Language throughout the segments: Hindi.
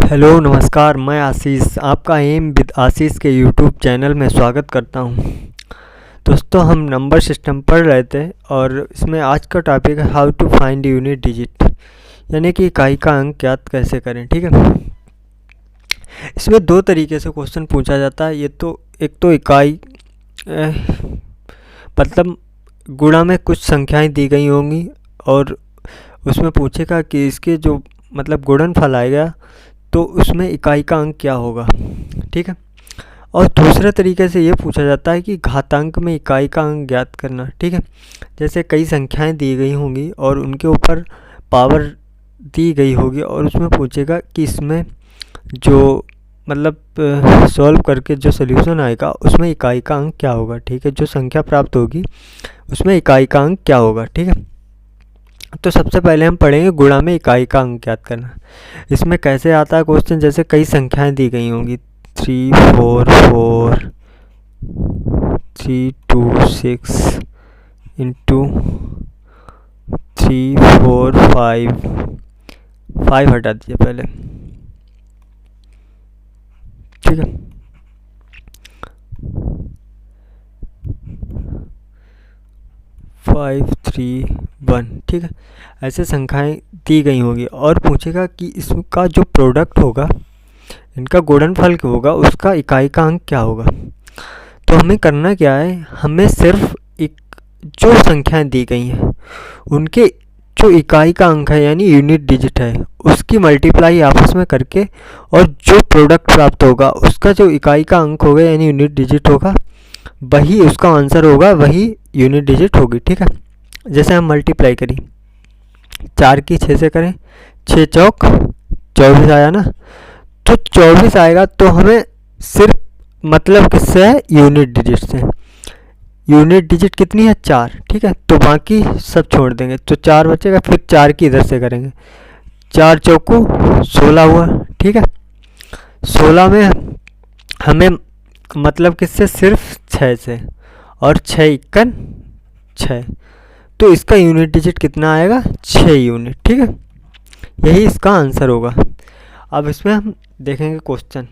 हेलो नमस्कार, मैं आशीष आपका एम विद आशीष के यूट्यूब चैनल में स्वागत करता हूं। दोस्तों, हम नंबर सिस्टम पढ़ रहे थे और इसमें आज का टॉपिक है how to find unit digit, यानी कि इकाई का अंक ज्ञात कैसे करें। ठीक है, इसमें दो तरीके से क्वेश्चन पूछा जाता है। एक तो इकाई मतलब गुणा में कुछ संख्याएं दी गई होंगी और उसमें पूछेगा कि इसके जो मतलब गुणनफल आएगा तो उसमें इकाई का अंक क्या होगा। ठीक है, और दूसरे तरीके से ये पूछा जाता है कि घातांक में इकाई का अंक ज्ञात करना। ठीक है, जैसे कई संख्याएं दी गई होंगी और उनके ऊपर पावर दी गई होगी और उसमें पूछेगा कि इसमें जो मतलब सॉल्व करके जो सॉल्यूशन आएगा उसमें इकाई का अंक क्या होगा। ठीक है, जो संख्या प्राप्त होगी उसमें इकाई का अंक क्या होगा। ठीक है, तो सबसे पहले हम पढ़ेंगे गुणा में इकाई का अंक ज्ञात करना। इसमें कैसे आता है क्वेश्चन, जैसे कई संख्याएं दी गई होंगी 3 4 4 3 2 6 इंटू 3 4 5 हटा दीजिए पहले। ठीक है, 5 3 1। ठीक है, ऐसे संख्याएं दी गई होंगी और पूछेगा कि इसका जो प्रोडक्ट होगा, इनका गुणनफल होगा, उसका इकाई का अंक क्या होगा। तो हमें करना क्या है, हमें सिर्फ एक जो संख्याएं दी गई हैं उनके जो इकाई का अंक है यानी यूनिट डिजिट है उसकी मल्टीप्लाई आपस में करके और जो प्रोडक्ट प्राप्त होगा उसका जो इकाई का अंक होगा यानी यूनिट डिजिट होगा वही उसका आंसर होगा, वही यूनिट डिजिट होगी। ठीक है, जैसे हम मल्टीप्लाई करें 4 की 6 से करें, 6 चौक 24 आया ना, तो 24 आएगा। तो हमें सिर्फ मतलब किससे है, यूनिट डिजिट से। यूनिट डिजिट कितनी है, 4। ठीक है, तो बाकी सब छोड़ देंगे तो 4 बचेगा, फिर 4 की इधर से करेंगे, 4 चौको 16 हुआ। ठीक है, 16 में हमें मतलब किससे, सिर्फ 6 से, और 6 इक्कन 6, तो इसका यूनिट डिजिट कितना आएगा, 6 यूनिट। ठीक है, यही इसका आंसर होगा। अब इसमें हम देखेंगे क्वेश्चन।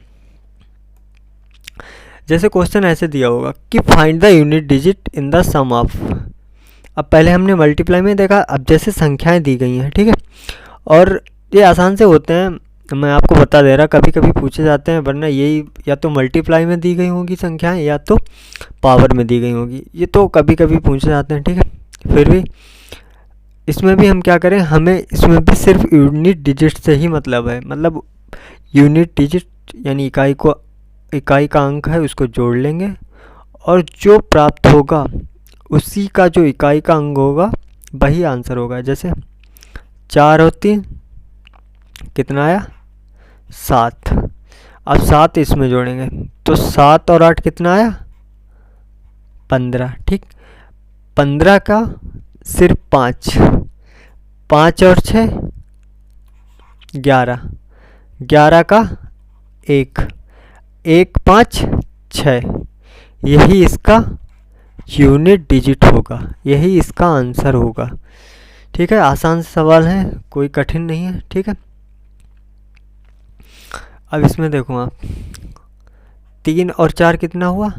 जैसे क्वेश्चन ऐसे दिया होगा कि find the unit digit in the sum of. अब पहले हमने मल्टीप्लाई में देखा, अब जैसे संख्याएं दी गई हैं। ठीक है, और ये आसान से होते हैं, मैं आपको बता दे रहा, कभी कभी पूछे जाते हैं, वरना यही या तो मल्टीप्लाई में दी गई होंगी संख्याएं या तो पावर में दी गई होंगी, ये तो कभी कभी पूछे जाते हैं। ठीक है, फिर भी इसमें भी हम क्या करें, हमें इसमें भी सिर्फ यूनिट डिजिट से ही मतलब है, मतलब यूनिट डिजिट यानी इकाई का अंक है उसको जोड़ लेंगे और जो प्राप्त होगा उसी का जो इकाई का अंक होगा वही आंसर होगा। जैसे 4 और 3 कितना आया, 7। अब 7 इसमें जोड़ेंगे तो 7 और 8 कितना आया, 15। ठीक, 15 का सिर्फ 5, 5 और 6 11, 11 का 1, 1 5 6, यही इसका यूनिट डिजिट होगा, यही इसका आंसर होगा। ठीक है, आसान सवाल है, कोई कठिन नहीं है। ठीक है, अब इसमें देखो आप, 3 और 4 कितना हुआ,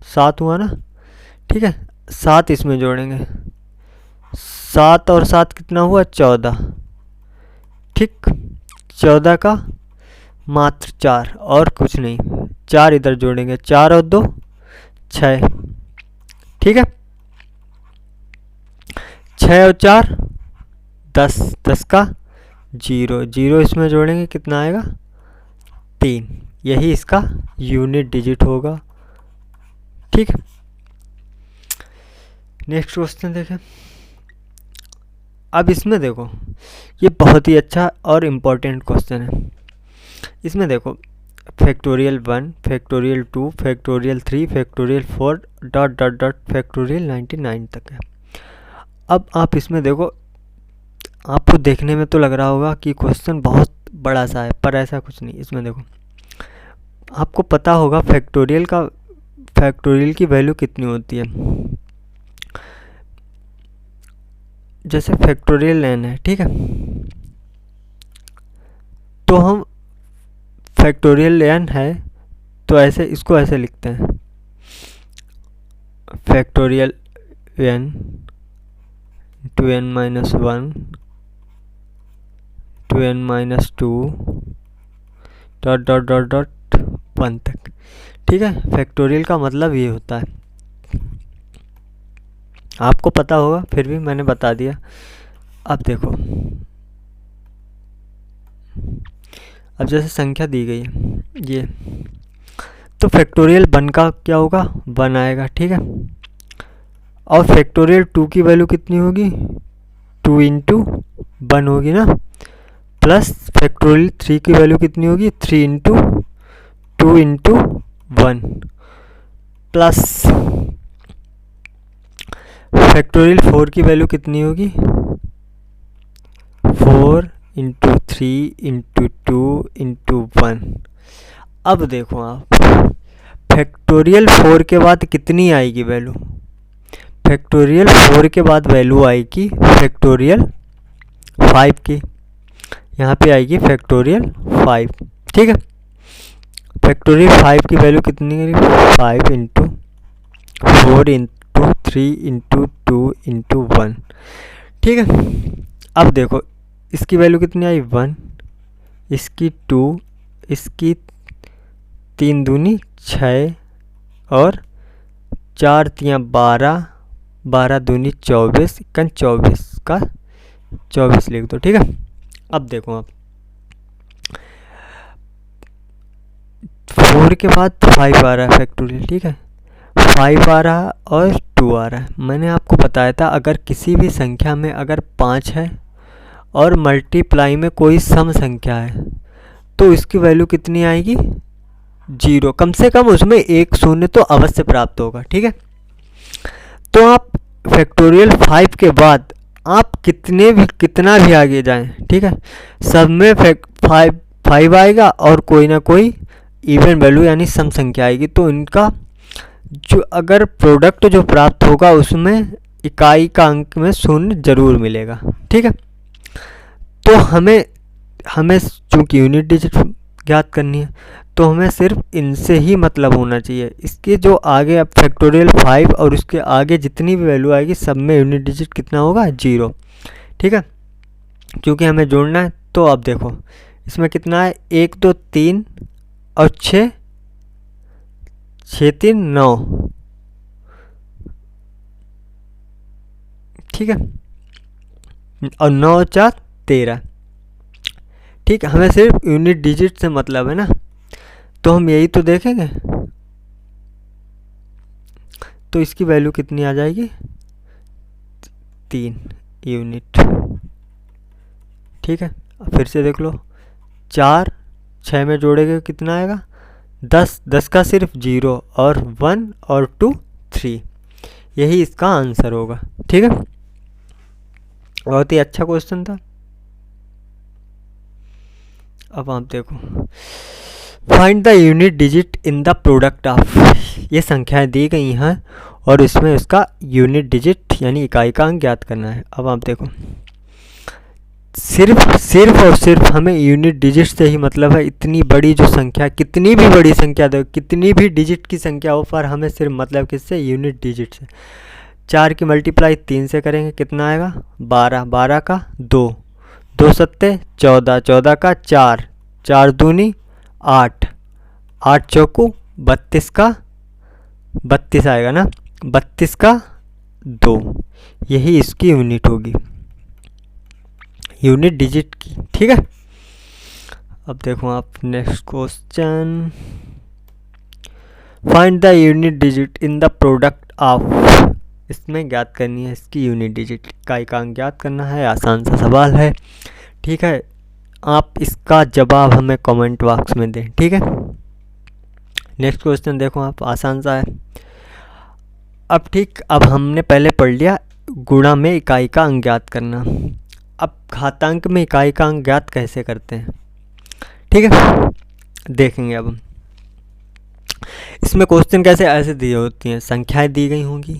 7 हुआ ना। ठीक है, 7 इसमें जोड़ेंगे, 7 और 7 कितना हुआ, 14। ठीक, 14 का मात्र 4 और कुछ नहीं, 4 इधर जोड़ेंगे, 4 और 2 6। ठीक है, 6 और 4 10, 10 का 0, 0 इसमें जोड़ेंगे कितना आएगा, 3, यही इसका यूनिट डिजिट होगा। ठीक है, नेक्स्ट क्वेश्चन देखें। अब इसमें देखो, ये बहुत ही अच्छा और इम्पोर्टेंट क्वेश्चन है। इसमें देखो factorial 1, factorial 2, factorial 3, factorial 4 dot dot dot factorial 99 तक है। अब आप इसमें देखो, आपको देखने में तो लग रहा होगा कि क्वेश्चन बहुत बड़ा सा है, पर ऐसा कुछ नहीं। इसमें देखो, आपको पता होगा फैक्टोरियल की वैल्यू कितनी होती है। जैसे फैक्टोरियल n है, ठीक है, तो हम फैक्टोरियल n है तो ऐसे इसको ऐसे लिखते हैं, factorial n to n minus 1 to n minus 2 dot dot dot dot 1 तक। ठीक है, फैक्टोरियल का मतलब ये होता है, आपको पता होगा फिर भी मैंने बता दिया। अब देखो, अब जैसे संख्या दी गई है ये, तो फैक्टोरियल 1 का क्या होगा, 1 आएगा। ठीक है, और फैक्टोरियल 2 की वैल्यू कितनी होगी, 2 इंटू 1 होगी ना, प्लस फैक्टोरियल 3 की वैल्यू कितनी होगी, 3 इंटू 2 इंटू 1, प्लस फैक्टोरियल 4 की वैल्यू कितनी होगी, 4 इंटू 3 इंटू 2 इंटू 1। अब देखो आप, फैक्टोरियल 4 के बाद कितनी आएगी वैल्यू, फैक्टोरियल 4 के बाद वैल्यू आएगी फैक्टोरियल 5 की, यहाँ पे आएगी फैक्टोरियल 5। ठीक है, फैक्टोरियल 5 की वैल्यू कितनी है, 5 इंटू 4 इंटू 3 इंटू 2 इंटू 1। ठीक है, अब देखो इसकी वैल्यू कितनी आई, 1, इसकी 2, इसकी 3 दूनी 6 और 4 तियाँ 12, 12 दूनी 24, 24 का 24 लिख दो। ठीक है, अब देखो आप 4 के बाद 5 आ रहा है फैक्टोरियल। ठीक है, 5 आ रहा और 2 आ रहा है। मैंने आपको बताया था अगर किसी भी संख्या में अगर 5 है और मल्टीप्लाई में कोई सम संख्या है तो इसकी वैल्यू कितनी आएगी, 0, कम से कम उसमें एक शून्य तो अवश्य प्राप्त होगा। ठीक है, तो आप फैक्टोरियल 5 के बाद आप कितना भी आगे जाएं, ठीक है, सब में 5 आएगा और कोई ना कोई इवन वैल्यू यानी सम संख्या आएगी, तो इनका जो अगर प्रोडक्ट जो प्राप्त होगा उसमें इकाई का अंक में शून्य जरूर मिलेगा। ठीक है, तो हमें चूँकि यूनिट डिजिट ज्ञात करनी है तो हमें सिर्फ इनसे ही मतलब होना चाहिए। इसके जो आगे अब फैक्टोरियल 5 और उसके आगे जितनी भी वैल्यू आएगी सब में यूनिट डिजिट कितना होगा, 0। ठीक है, क्योंकि हमें जोड़ना है। तो अब देखो इसमें कितना है, 1 2 3 और 6 6 3 9। ठीक है, और 9 4 13। ठीक है, हमें सिर्फ यूनिट डिजिट से मतलब है ना, तो हम यही तो देखेंगे। तो इसकी वैल्यू कितनी आ जाएगी, 3 यूनिट। ठीक है, फिर से देख लो, 4 6 में जोड़ेंगे कितना आएगा, 10, 10 का सिर्फ 0 और 1 और 2 3, यही इसका आंसर होगा। ठीक है, बहुत ही अच्छा क्वेश्चन था। अब आप देखो, find the unit digit in the product of, ये संख्याएं दी गई हैं और इसमें उसका यूनिट डिजिट यानी इकाई का अंक ज्ञात करना है। अब आप देखो, सिर्फ और सिर्फ हमें यूनिट डिजिट से ही मतलब है। इतनी बड़ी जो संख्या, कितनी भी बड़ी संख्या दो, कितनी भी डिजिट की संख्या हो, पर हमें सिर्फ मतलब किससे, यूनिट डिजिट से। 4 की मल्टीप्लाई 3 से करेंगे कितना आएगा, 12, 12 का 2, 2 सत्ते 14, 14 का 4, 4 दूनी 8, 8 चौकू 32 का 32 आएगा ना, 32 का 2, यही इसकी यूनिट होगी, यूनिट डिजिट की। ठीक है, अब देखो आप next question, find the unit digit in the product of, इसमें ज्ञात करनी है इसकी यूनिट डिजिट, इकाई का अंक ज्ञात करना है। आसान सा सवाल है। ठीक है, आप इसका जवाब हमें कमेंट बॉक्स में दें। ठीक है, नेक्स्ट क्वेश्चन देखो आप, आसान सा है। अब ठीक, अब हमने पहले पढ़ लिया गुणा में इकाई का अंक ज्ञात करना। अब घातांक में इकाई का अंक ज्ञात कैसे करते हैं, ठीक है, देखेंगे। अब इसमें क्वेश्चन कैसे ऐसे दी होती हैं, संख्याएं दी गई होंगी,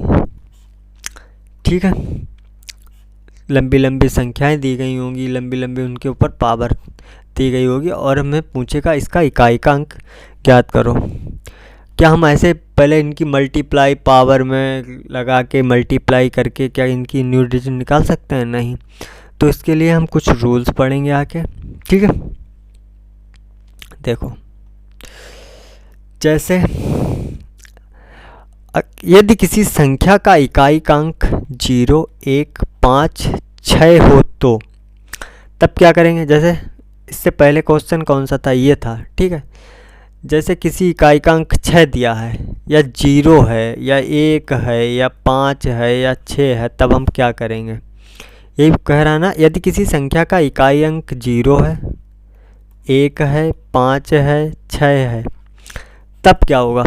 ठीक है, लंबी लंबी संख्याएं दी गई होंगी, लंबी लंबी उनके ऊपर पावर दी गई होगी और हमें पूछेगा इसका इकाई का अंक ज्ञात करो। क्या हम ऐसे पहले इनकी मल्टीप्लाई पावर में लगा के मल्टीप्लाई करके क्या इनकी न्यू डिजिट निकाल सकते हैं? नहीं। तो इसके लिए हम कुछ रूल्स पढ़ेंगे आके, ठीक है। देखो, जैसे यदि किसी संख्या का इकाईकांक 0, 1, 5, 6 हो तो तब क्या करेंगे? जैसे इससे पहले क्वेश्चन कौन सा था? ये था, ठीक है। जैसे किसी इकाईकांक 6 दिया है या 0 है या 1 है या 5 है या 6 है, तब हम क्या करेंगे? यही कह रहा ना, यदि किसी संख्या का इकाई अंक 0 है, 1 है, 5 है, 6 है, तब क्या होगा?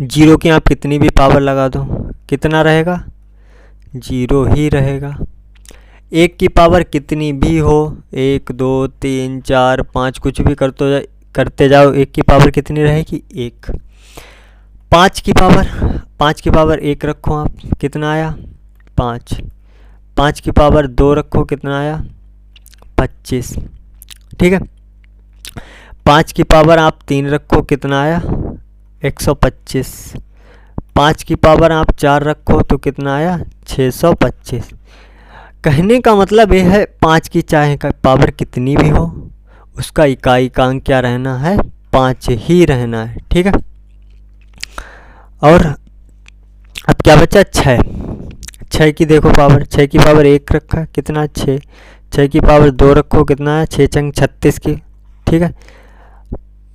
0 की आप कितनी भी पावर लगा दो, कितना रहेगा? 0 ही रहेगा। 1 की पावर कितनी भी हो, 1, 2, 3, 4, 5 कुछ भी करते जाओ, 1 की पावर कितनी रहेगी? 1। 5 की पावर 1 रखो आप, कितना आया? 5। 5 की पावर 2 रखो, कितना आया? 25, ठीक है। 5 की पावर आप 3 रखो, कितना आया? 125। 5 की पावर आप 4 रखो तो कितना आया? 625। कहने का मतलब ये है 5 की चाहे का पावर कितनी भी हो, उसका इकाई का अंक क्या रहना है? 5 ही रहना है, ठीक है। और अब क्या बचा? 6। 6 की देखो पावर, 6 की पावर 1 रखा, कितना? 6। 6 की पावर 2 रखो, कितना है? 6 चंग 36 की, ठीक है।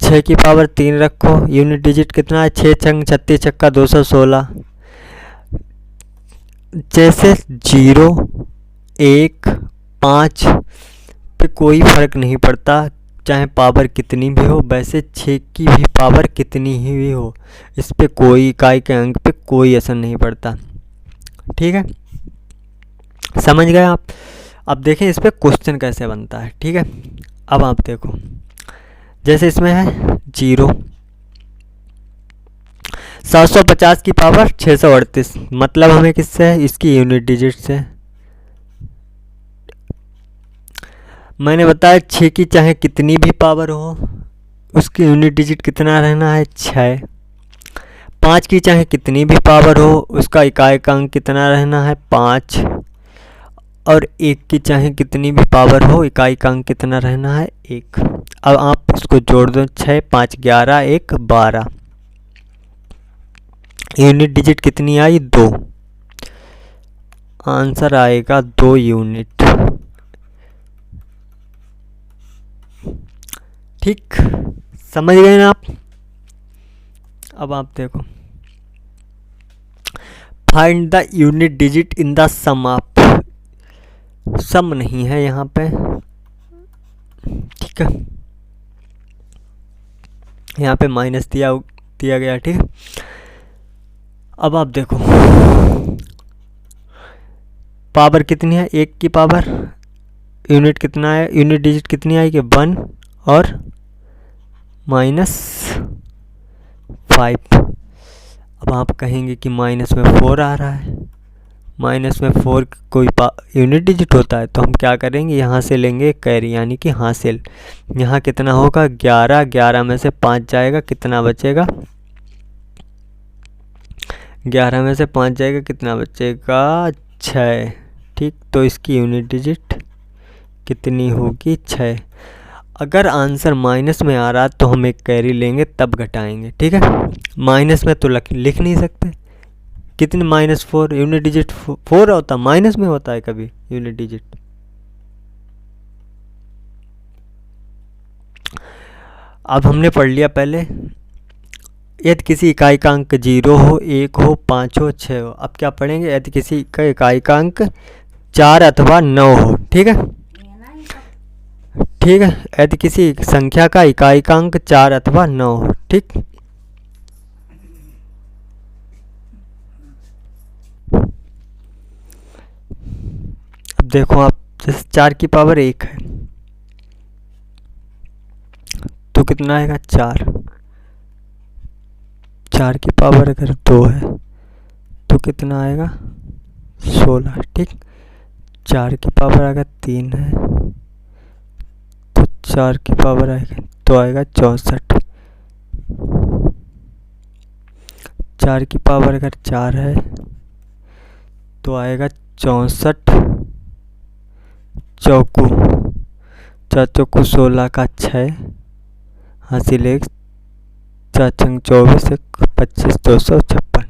6 की पावर 3 रखो, यूनिट डिजिट कितना है? 6 चंग 36 छक्का 216। जैसे 0, 1, 5 पे कोई फ़र्क नहीं पड़ता, चाहे पावर कितनी भी हो, वैसे 6 की भी पावर कितनी ही भी हो, इस पे कोई इकाई के अंक पे कोई असर नहीं पड़ता, ठीक है। समझ गए आप? अब देखें इस पे क्वेश्चन कैसे बनता है, ठीक है। अब आप देखो, जैसे इसमें है 0, 750 की पावर 638, मतलब हमें किससे है? इसकी यूनिट डिजिट से। मैंने बताया 6 की चाहे कितनी भी पावर हो, उसकी यूनिट डिजिट कितना रहना है? 6। 5 की चाहे कितनी भी पावर हो, उसका इकाई का अंक कितना रहना है? 5। और 1 की चाहे कितनी भी पावर हो, इकाई का अंक कितना रहना है? 1। अब आप इसको जोड़ दो, 6, 5, 11, 1, 12। यूनिट डिजिट कितनी आई? 2। आंसर आएगा 2 यूनिट, ठीक। समझ गए ना आप? अब आप देखो, find the unit digit in the sum of, sum नहीं है यहाँ पे, ठीक है। यहाँ पे माइनस दिया गया, ठीक है। अब आप देखो, पावर कितनी है? 1 की पावर, यूनिट कितना है? यूनिट डिजिट कितनी आएगी? 1 और -5। अब आप कहेंगे कि माइनस में 4 आ रहा है, माइनस में 4 कोई यूनिट डिजिट होता है, तो हम क्या करेंगे? यहाँ से लेंगे कैरी, यानी कि हासिल। यहाँ कितना होगा? 11। 11 में से 5 जाएगा, कितना बचेगा? 11 में से 5 जाएगा, कितना बचेगा? 6, ठीक। तो इसकी यूनिट डिजिट कितनी होगी? 6। अगर आंसर माइनस में आ रहा तो हम एक कैरी लेंगे, तब घटाएंगे, ठीक है। माइनस में तो लिख नहीं सकते। कितनी? -4। यूनिट डिजिट 4 होता, माइनस में होता है कभी यूनिट डिजिट? अब हमने पढ़ लिया पहले, यदि किसी इकाई का अंक 0 हो, 1 हो, 5 हो, 6 हो। अब क्या पढ़ेंगे? यदि किसी का इकाई का अंक 4 अथवा 9 हो, ठीक है, ठीक है। यदि किसी संख्या का इकाई का अंक 4 अथवा 9 हो, ठीक। अब देखो आप, जैसे 4 की पावर 1 है तो कितना आएगा? 4। 4 की पावर अगर 2 है तो कितना आएगा? 16, ठीक। 4 की पावर अगर 3 है तो 4 की पावर आएगी तो आएगा 64। 4 की पावर अगर 4 है तो आएगा 64 चौकू 4 चौकू 16 का 6 हासिल 1 4 छंग 24 1 25 256।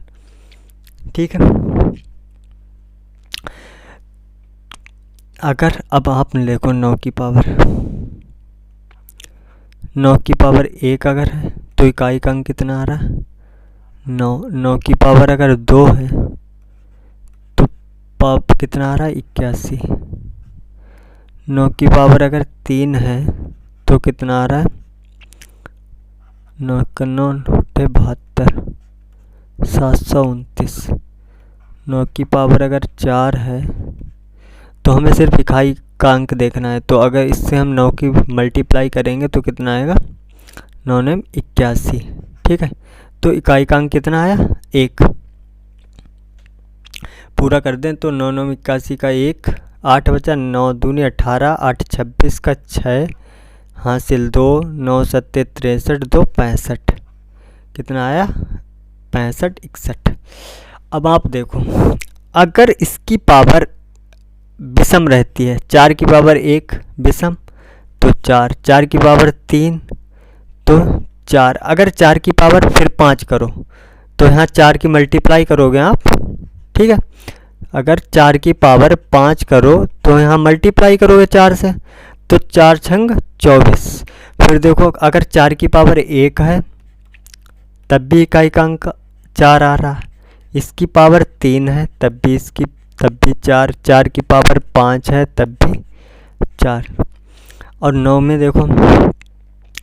ठीक है। अगर अब आप देखो 9 की पावर 1 अगर है तो इकाई का अंक कितना आ रहा है 9। 9 की पावर अगर 2 है तो पाप कितना आ रहा है 81। 9 की पावर अगर 3 है तो कितना आ रहा है 9 का 9 72 729। 9 की पावर अगर 4 है तो हमें सिर्फ इकाई का अंक देखना है, तो अगर इससे हम 9 की मल्टीप्लाई करेंगे तो कितना आएगा 9 9 81। ठीक है, तो इकाई का अंक कितना आया 1। पूरा कर दें तो 9 9 81 का 1 8 बचा 9 दूनी 18 8 26 का 6 हासिल 2 9 7 63 2 65। कितना आया 65 61। अब आप देखो अगर इसकी पावर विषम रहती है 4 की पावर 1 विषम तो 4, 4 की पावर 3 तो 4, अगर 4 की पावर फिर 5 करो तो यहाँ 4 की मल्टीप्लाई करोगे आप। ठीक है, अगर 4 की पावर 5 करो तो यहाँ मल्टीप्लाई करोगे 4 से तो 4 छंग 24। फिर देखो अगर 4 की पावर 1 है तब भी इकाई का अंक 4 आ रहा है, इसकी पावर 3 है तब भी 4, 4 की पावर 5 है तब भी 4। और 9 में देखो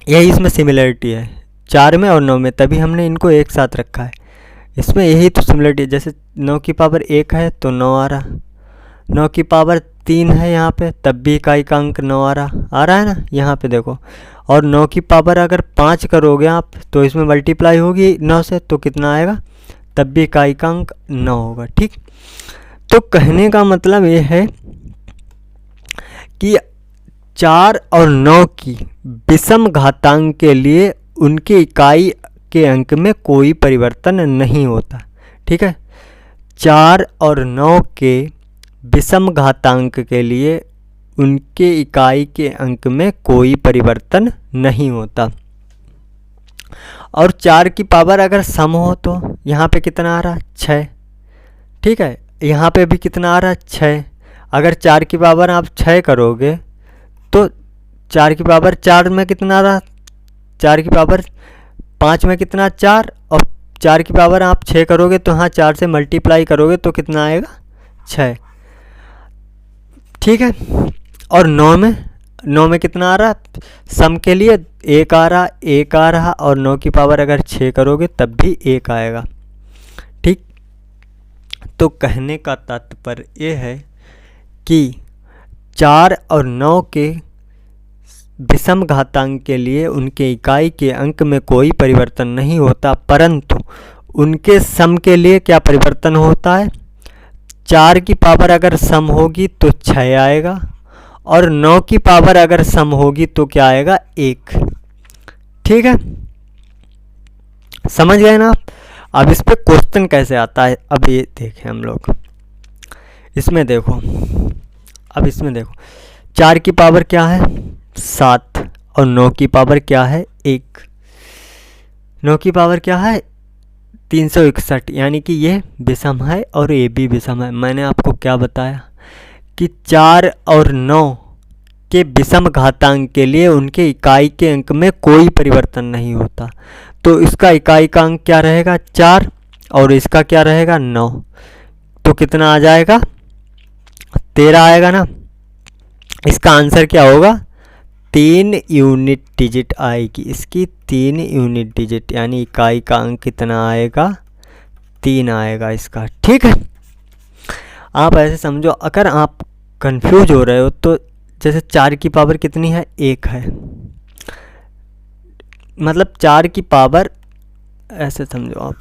यही इसमें सिमिलरिटी है 4 में और 9 में, तभी हमने इनको एक साथ रखा है। इसमें यही तो सिमिलरिटी है, जैसे 9 की पावर 1 है तो 9 आ रहा, 9 की पावर 3 है यहाँ पे तब भी इकाई का अंक 9 आ रहा है ना यहाँ पे देखो। और 9 की पावर अगर 5 करोगे आप तो इसमें मल्टीप्लाई होगी 9 से तो कितना आएगा तब भी इकाई का अंक 9 होगा। ठीक, तो कहने का मतलब ये है कि 4 और 9 की विषम घातांक के लिए उनके इकाई के अंक में कोई परिवर्तन नहीं होता। ठीक है, 4 और 9 के विषम घातांक के लिए उनके इकाई के अंक में कोई परिवर्तन नहीं होता। और 4 की पावर अगर सम हो तो यहाँ पे कितना आ रहा 6। ठीक है, यहाँ पे भी कितना आ रहा 6। अगर 4 की पावर आप 6 करोगे तो 4 की पावर 4 में कितना आ रहा 4 की पावर 5 में कितना 4, और 4 की पावर आप 6 करोगे तो हाँ 4 से मल्टीप्लाई करोगे तो कितना आएगा 6। ठीक है, और 9 में कितना आ रहा सम के लिए 1 आ रहा और 9 की पावर अगर 6 करोगे तब भी 1 आएगा। ठीक, तो कहने का तात्पर्य ये है कि 4 और 9 के विषम घातांक के लिए उनके इकाई के अंक में कोई परिवर्तन नहीं होता, परंतु उनके सम के लिए क्या परिवर्तन होता है। 4 की पावर अगर सम होगी तो 6 आएगा और 9 की पावर अगर सम होगी तो क्या आएगा 1। ठीक है, समझ गए ना आप। अब इस पे क्वेश्चन कैसे आता है अब ये देखें हम लोग। इसमें देखो, अब इसमें देखो 4 की पावर क्या है 7 और 9 की पावर क्या है 1। 9 की पावर क्या है 361, यानी कि ये विषम है और ये भी विषम है। मैंने आपको क्या बताया कि 4 और 9 के विषम घातांक के लिए उनके इकाई के अंक में कोई परिवर्तन नहीं होता, तो इसका इकाई का अंक क्या रहेगा 4 और इसका क्या रहेगा 9, तो कितना आ जाएगा 13 आएगा ना। इसका आंसर क्या होगा 3 यूनिट डिजिट आएगी, इसकी 3 यूनिट डिजिट, यानी इकाई का अंक कितना आएगा 3 आएगा इसका। ठीक है, आप ऐसे समझो। अगर आप कंफ्यूज हो रहे हो तो जैसे 4 की पावर कितनी है 1 है, मतलब 4 की पावर ऐसे समझो आप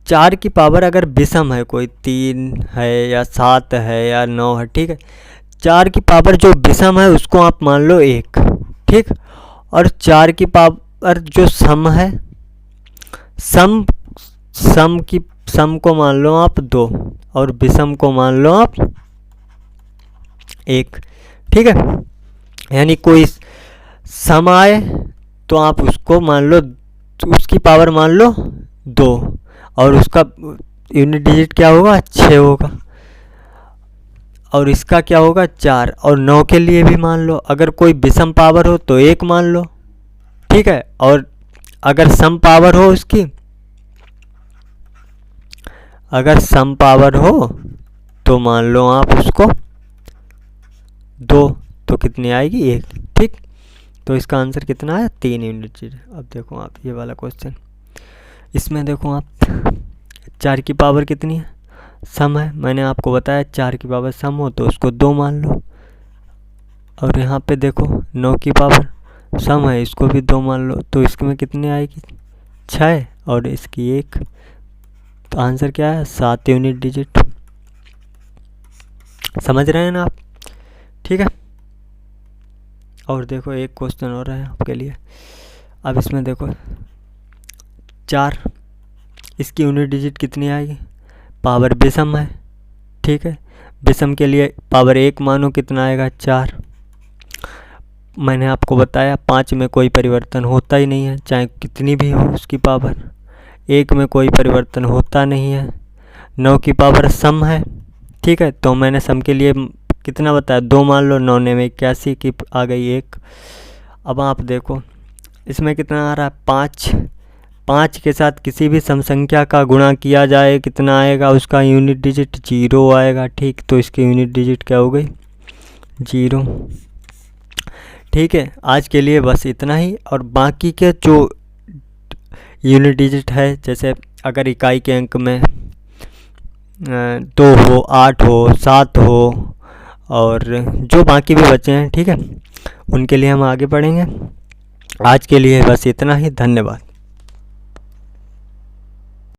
4 की पावर अगर विषम है, कोई 3 है या 7 है या 9 है, ठीक है, 4 की पावर जो विषम है उसको आप मान लो 1, ठीक। और 4 की पावर जो सम है, सम को मान लो आप 2 और विषम को मान लो आप 1, ठीक है। यानी कोई सम आए तो आप उसको मान लो, उसकी पावर मान लो 2 और उसका यूनिट डिजिट क्या होगा, 6 होगा। और इसका क्या होगा, 4। और 9 के लिए भी मान लो, अगर कोई विषम पावर हो तो 1 मान लो, ठीक है। और अगर सम पावर हो उसकी, अगर सम पावर हो तो मान लो आप उसको 2, तो कितनी आएगी, 1, ठीक। तो इसका आंसर कितना है, 3 यूनिट डिजिट। अब देखो आप ये वाला क्वेश्चन, इसमें देखो आप 4 की पावर कितनी है, सम है, मैंने आपको बताया 4 की पावर सम हो तो उसको 2 मान लो। और यहाँ पे देखो 9 की पावर सम है, इसको भी 2 मान लो, तो इसमें कितनी आएगी, 6 और इसकी 1, तो आंसर क्या है, 7 यूनिट डिजिट। समझ रहे हैं ना आप, ठीक है। और देखो एक क्वेश्चन और है आपके लिए। अब इसमें देखो 4, इसकी यूनिट डिजिट कितनी आएगी, पावर विषम है, ठीक है। विषम के लिए पावर 1 मानो, कितना आएगा, 4। मैंने आपको बताया 5 में कोई परिवर्तन होता ही नहीं है, चाहे कितनी भी हो उसकी पावर। 1 में कोई परिवर्तन होता नहीं है। 9 की पावर सम है, ठीक है, तो मैंने सम के लिए कितना बताया, 2 मान लो। 9 में 81 की आ गई 1। अब आप देखो इसमें कितना आ रहा है, 5। 5 के साथ किसी भी सम संख्या का गुणा किया जाए कितना आएगा, उसका यूनिट डिजिट 0 आएगा, ठीक। तो इसकी यूनिट डिजिट क्या हो गई, 0, ठीक है। आज के लिए बस इतना ही। और बाकी के जो यूनिट डिजिट है, जैसे अगर इकाई के अंक में 2 हो, 8 हो, 7 हो और जो बाकी भी बचे हैं, ठीक है, उनके लिए हम आगे बढ़ेंगे। आज के लिए बस इतना ही, धन्यवाद।